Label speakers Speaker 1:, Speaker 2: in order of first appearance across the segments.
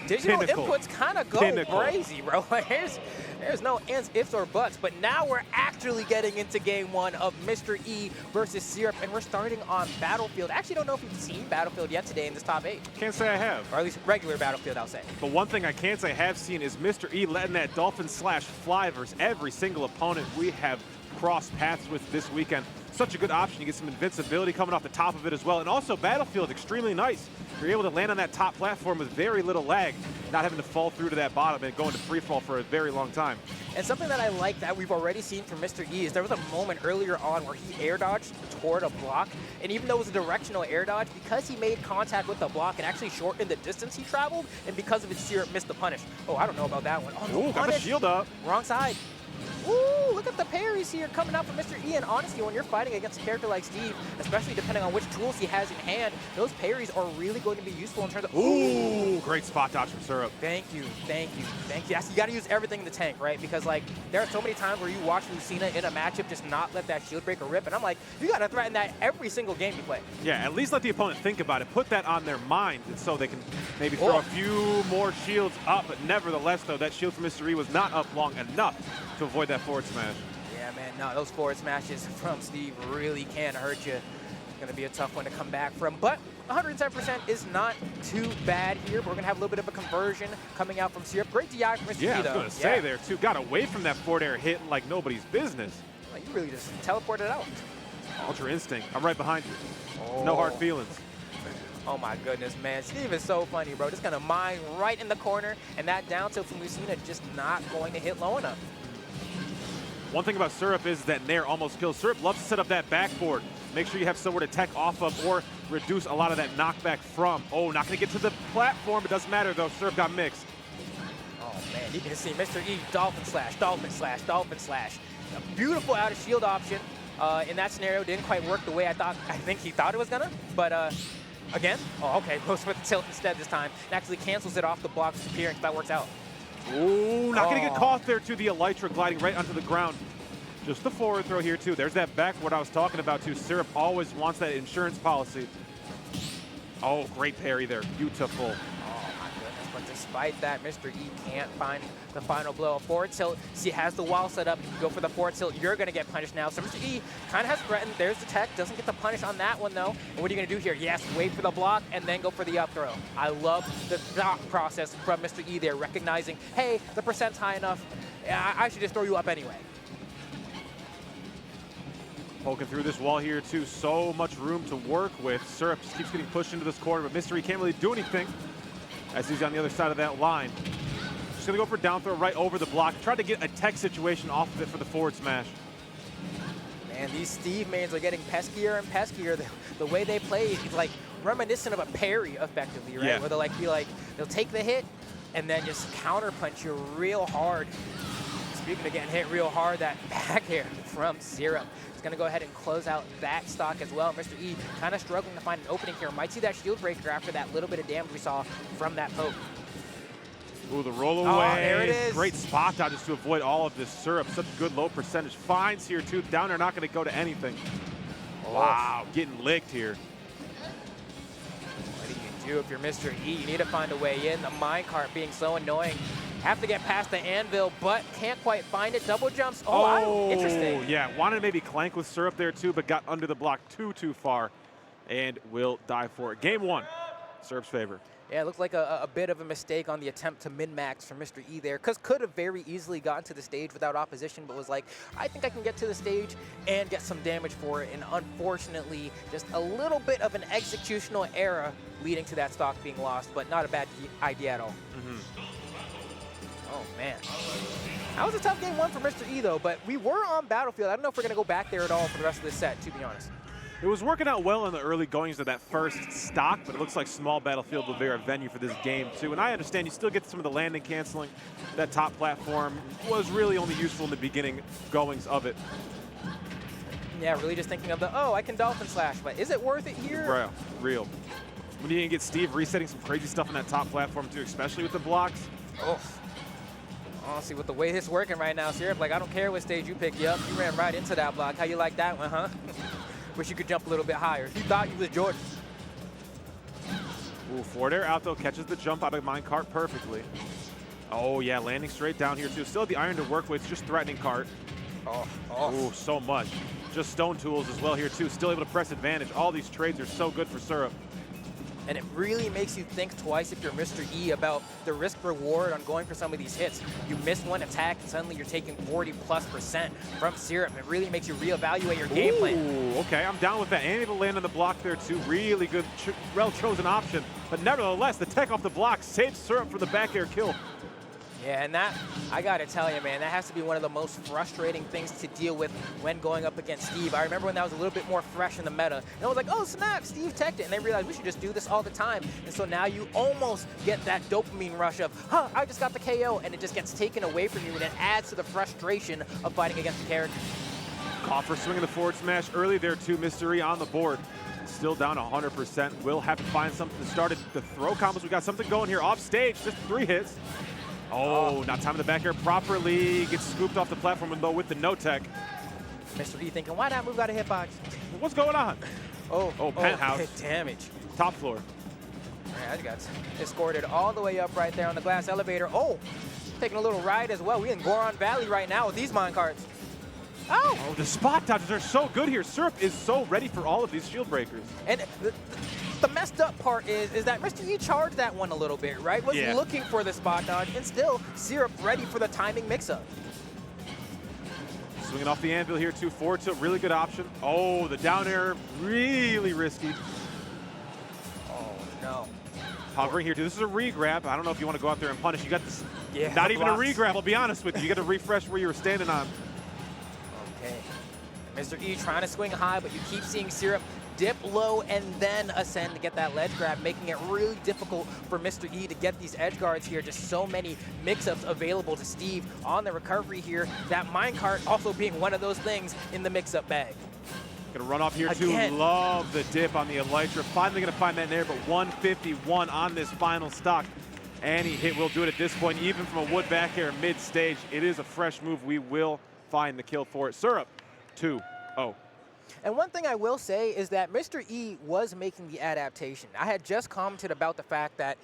Speaker 1: digital
Speaker 2: Pinnacle.
Speaker 1: inputs kind of go
Speaker 2: Pinnacle.
Speaker 1: crazy, bro. There's no ands, ifs, or buts, but now we're actually getting into game one of Mr. E versus Syrup, and we're starting on Battlefield. I actually don't know if we've seen Battlefield yet today in this top 8.
Speaker 2: Can't say I have.
Speaker 1: Or at least regular Battlefield, I'll say.
Speaker 2: But one thing I can say I have seen is Mr. E letting that dolphin slash fly versus every single opponent we have crossed paths with this weekend. Such a good option. You get some invincibility coming off the top of it as well. And also Battlefield, extremely nice. You're able to land on that top platform with very little lag, not having to fall through to that bottom and go into free fall for a very long time.
Speaker 1: And something that I like that we've already seen from Mr. E is there was a moment earlier on where he air dodged toward a block, and even though it was a directional air dodge, because he made contact with the block and actually shortened the distance he traveled, and because of it, Syrup missed the punish. Oh, I don't know about that one. Oh, no,
Speaker 2: Ooh, got the shield up.
Speaker 1: Wrong side. Ooh, look at the parries here coming out from Mr. E. And honestly, when you're fighting against a character like Steve, especially depending on which tools he has in hand, those parries are really going to be useful in terms of...
Speaker 2: Ooh, great spot dodge from Syrup.
Speaker 1: Thank you, thank you, thank you. Yes, you got to use everything in the tank, right? Because, like, there are so many times where you watch Lucina in a matchup just not let that shield breaker rip, and I'm like, you got to threaten that every single game you play.
Speaker 2: Yeah, at least let the opponent think about it. Put that on their mind, and so they can maybe throw a few more shields up. But nevertheless, though, that shield from Mr. E was not up long enough to avoid that forward smash.
Speaker 1: Yeah, man, no, those forward smashes from Steve really can hurt you. It's going to be a tough one to come back from, but 110% is not too bad here. But we're going to have a little bit of a conversion coming out from Syrup. Great DI from Mr.
Speaker 2: Yeah,
Speaker 1: E,
Speaker 2: I was
Speaker 1: though.
Speaker 2: going to say there, too. Got away from that forward air hit like nobody's business.
Speaker 1: Like, you really just teleported out.
Speaker 2: Ultra Instinct. I'm right behind you.
Speaker 1: Oh.
Speaker 2: No hard feelings.
Speaker 1: Oh my goodness, man. Steve is so funny, bro. Just gonna mine right in the corner, and that down tilt from Lucina just not going to hit low enough.
Speaker 2: One thing about Syrup is that Nair almost kills. Syrup loves to set up that backboard. Make sure you have somewhere to tech off of or reduce a lot of that knockback from. Oh, not gonna get to the platform. It doesn't matter though. Syrup got mixed.
Speaker 1: Oh man, you can see Mr. E, dolphin slash, dolphin slash, dolphin slash. A beautiful out of shield option. In that scenario, didn't quite work the way I think he thought it was gonna, but again, oh, okay, goes for the tilt instead this time. And actually cancels it off the block disappearing, so that works out.
Speaker 2: Ooh, not gonna get caught there to the Elytra gliding right onto the ground. Just the forward throw here too. There's that backward I was talking about too. Syrup always wants that insurance policy. Oh, great parry there, beautiful.
Speaker 1: But despite that, Mr. E can't find the final blow. A forward tilt, he has the wall set up. You can go for the forward tilt, you're going to get punished now. So Mr. E kind of has threatened. There's the tech, doesn't get the punish on that one though. And what are you going to do here? Yes, wait for the block and then go for the up throw. I love the thought process from Mr. E there, recognizing, hey, the percent's high enough. I should just throw you up anyway.
Speaker 2: Poking through this wall here too. So much room to work with. Syrup just keeps getting pushed into this corner, but Mr. E can't really do anything as he's on the other side of that line. Just gonna go for down throw right over the block. Tried to get a tech situation off of it for the forward smash.
Speaker 1: Man, these Steve mains are getting peskier and peskier. The way they play is like reminiscent of a parry effectively, right?
Speaker 2: Yeah.
Speaker 1: Where they'll take the hit and then just counter punch you real hard. Speaking of getting hit real hard, that back air from Syrup is going to go ahead and close out that stock as well. Mr. E kind of struggling to find an opening here. Might see that shield breaker after that little bit of damage we saw from that poke.
Speaker 2: Ooh, the roll away.
Speaker 1: Oh, there it is.
Speaker 2: Great spot dodges to avoid all of this Syrup. Such good low percentage finds here too. Down there not going to go to anything. Oh. Wow, getting licked here.
Speaker 1: What do you do if you're Mr. E? You need to find a way in. The minecart being so annoying. Have to get past the anvil, but can't quite find it. Double jumps. Oh, interesting.
Speaker 2: Yeah, wanted to maybe clank with Syrup there too, but got under the block too far and will die for it. Game one, Syrup's favor.
Speaker 1: Yeah, it looked like a bit of a mistake on the attempt to min-max from Mr. E there, because could have very easily gotten to the stage without opposition, but was like, I think I can get to the stage and get some damage for it, and unfortunately, just a little bit of an executional error leading to that stock being lost, but not a bad idea at all. Oh, man. That was a tough game one for Mr. E, though, but we were on Battlefield. I don't know if we're going to go back there at all for the rest of this set, to be honest.
Speaker 2: It was working out well in the early goings of that first stock, but it looks like small Battlefield will be our venue for this game, too. And I understand you still get some of the landing canceling. That top platform was really only useful in the beginning goings of it.
Speaker 1: Yeah, really just thinking of the, oh, I can dolphin slash, but is it worth it here?
Speaker 2: Bro, real. When you can get Steve resetting some crazy stuff on that top platform, too, especially with the blocks.
Speaker 1: Oh. Honestly, with the way it's working right now, Syrup, like, I don't care what stage you pick you up. You ran right into that block. How you like that one, huh? Wish you could jump a little bit higher. You thought you was Jordan.
Speaker 2: Ooh, forward air out though, catches the jump out of minecart perfectly. Oh yeah, landing straight down here too. Still have the iron to work with, just threatening cart. Ooh, so much. Just stone tools as well here too. Still able to press advantage. All these trades are so good for Syrup.
Speaker 1: And it really makes you think twice if you're Mr. E about the risk reward on going for some of these hits. You miss one attack and suddenly you're taking 40+% from Syrup. It really makes you reevaluate your game plan.
Speaker 2: Ooh, okay, I'm down with that. And able to land on the block there too. Really good, well-chosen option. But nevertheless, the tech off the block saves Syrup for the back air kill.
Speaker 1: Yeah, and that, I gotta tell you, man, that has to be one of the most frustrating things to deal with when going up against Steve. I remember when that was a little bit more fresh in the meta, and I was like, oh snap, Steve teched it, and they realized we should just do this all the time. And so now you almost get that dopamine rush of, huh, I just got the KO, and it just gets taken away from you, and it adds to the frustration of fighting against the character.
Speaker 2: Coffer swinging the forward smash early there too. Mr. E on the board. Still down 100%. Will have to find something to start it. The throw combos, we got something going here. Off stage, just 3 hits. Oh, not timing the back air properly. Gets scooped off the platform though with the no tech.
Speaker 1: Mr. E thinking, why not move out of hitbox?
Speaker 2: What's going on?
Speaker 1: Oh,
Speaker 2: penthouse.
Speaker 1: Hit damage.
Speaker 2: Top floor.
Speaker 1: All right, I just got escorted all the way up right there on the glass elevator. Oh, taking a little ride as well. We in Goron Valley right now with these minecarts.
Speaker 2: Oh, the spot dodges are so good here. Syrup is so ready for all of these shield breakers.
Speaker 1: And the messed up part is that Mr. E charged that one a little bit, right? Was looking for the spot dodge, and still Syrup ready for the timing mix-up.
Speaker 2: Swinging off the anvil here too. Forward tilt, really good option. Oh, the down air, really risky.
Speaker 1: Oh, no.
Speaker 2: Hovering here too. This is a re-grab. I don't know if you want to go out there and punish. You got this.
Speaker 1: Yeah,
Speaker 2: not even a re-grab, I'll be honest with you. You got to refresh where you were standing on.
Speaker 1: Okay. Mr. E trying to swing high, but you keep seeing Syrup dip low and then ascend to get that ledge grab, making it really difficult for Mr. E to get these edge guards here. Just so many mix-ups available to Steve on the recovery here. That minecart also being one of those things in the mix-up bag.
Speaker 2: Gonna run off here too. Love the dip on the Elytra. Finally gonna find that in there, but 151 on this final stock. Any hit will do it at this point, even from a wood back air mid-stage. It is a fresh move. We will find the kill for it. Syrup 2-0.
Speaker 1: And one thing I will say is that Mr. E was making the adaptation. I had just commented about the fact that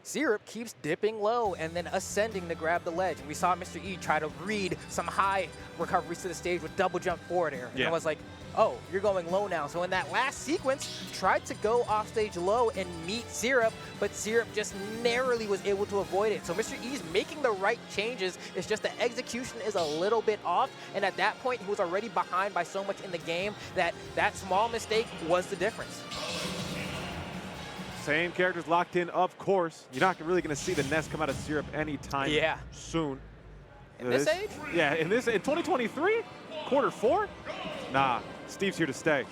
Speaker 1: Syrup keeps dipping low and then ascending to grab the ledge. And we saw Mr. E try to read some high recoveries to the stage with double jump forward air. And I was like, oh, you're going low now. So in that last sequence, tried to go off stage low and meet Syrup, but Syrup just narrowly was able to avoid it. So Mr. E's making the right changes. It's just the execution is a little bit off. And at that point, he was already behind by so much in the game that that small mistake was the difference.
Speaker 2: Same characters locked in, of course. You're not really going to see the nest come out of Syrup anytime soon.
Speaker 1: In this age?
Speaker 2: Yeah, in 2023? Quarter 4? Nah, Steve's here to stay.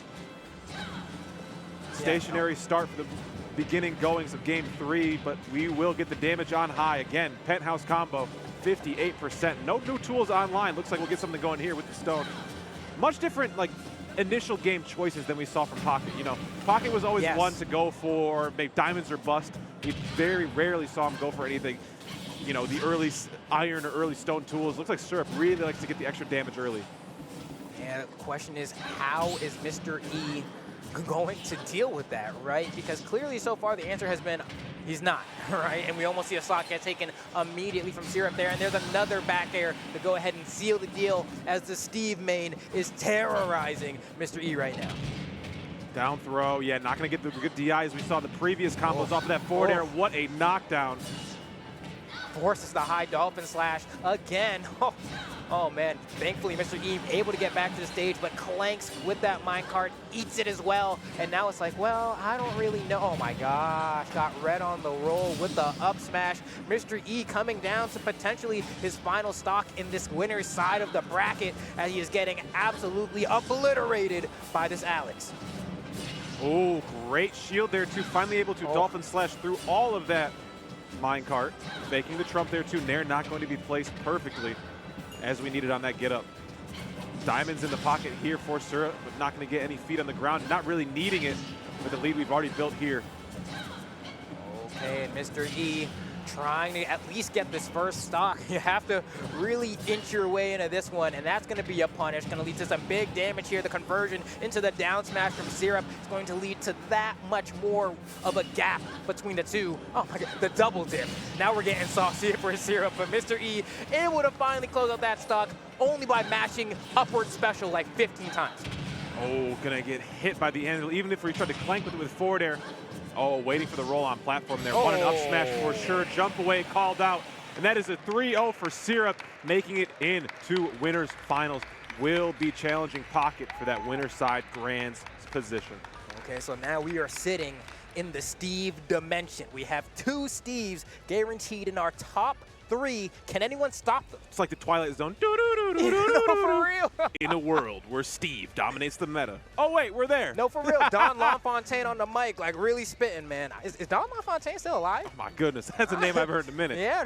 Speaker 2: Stationary start for the beginning goings of game 3, but we will get the damage on high. Again, penthouse combo, 58%. No new tools online. Looks like we'll get something going here with the stone. Much different, like, initial game choices than we saw from Pocket. You know, Pocket was always one to go for maybe diamonds or bust. We very rarely saw him go for anything, you know, the early iron or early stone tools. Looks like Syrup really likes to get the extra damage early.
Speaker 1: And the question is, how is Mr. E going to deal with that, right? Because clearly so far the answer has been he's not, right? And we almost see a slot get taken immediately from Syrup there, and there's another back air to go ahead and seal the deal as the Steve main is terrorizing Mr. E right now.
Speaker 2: Down throw, yeah, not gonna get the good DI as we saw the previous combos off of that forward air. What a knockdown.
Speaker 1: Forces the high dolphin slash again. Oh man, thankfully Mr. E able to get back to the stage, but clanks with that minecart, eats it as well. And now it's like, well, I don't really know. Oh my gosh, got red on the roll with the up smash. Mr. E coming down to potentially his final stock in this winner's side of the bracket as he is getting absolutely obliterated by this Alex.
Speaker 2: Oh, great shield there too. Finally able to dolphin slash through all of that minecart. Faking the trump there too. Nair not going to be placed perfectly as we needed on that get up. Diamonds in the pocket here for Syrup, but not going to get any feet on the ground. Not really needing it with the lead we've already built here.
Speaker 1: Okay, and Mr. E trying to at least get this first stock. You have to really inch your way into this one, and that's going to be a punish. Going to lead to some big damage here. The conversion into the down smash from Syrup is going to lead to that much more of a gap between the two. Oh my god, the double dip. Now we're getting saucy for Syrup, but Mr. E able to finally close out that stock only by mashing upward special like 15 times.
Speaker 2: Oh, gonna get hit by the end, even if we tried to clank with it with forward air. Oh, waiting for the roll-on platform there. One an up smash for sure. Jump away called out. And that is a 3-0 for Syrup, making it into winners finals. Will be challenging Pocket for that winner side grands position.
Speaker 1: Okay, so now we are sitting in the Steve dimension. We have 2 Steves guaranteed in our top 3. Can anyone stop them?
Speaker 2: It's like the Twilight Zone.
Speaker 1: No, for real.
Speaker 2: In a world where Steve dominates the meta. Oh, wait, we're there.
Speaker 1: No, for real. Don LaFontaine on the mic, like really spitting, man. Is Don LaFontaine still alive?
Speaker 2: Oh, my goodness. That's a name I've heard in a minute.
Speaker 1: Yeah,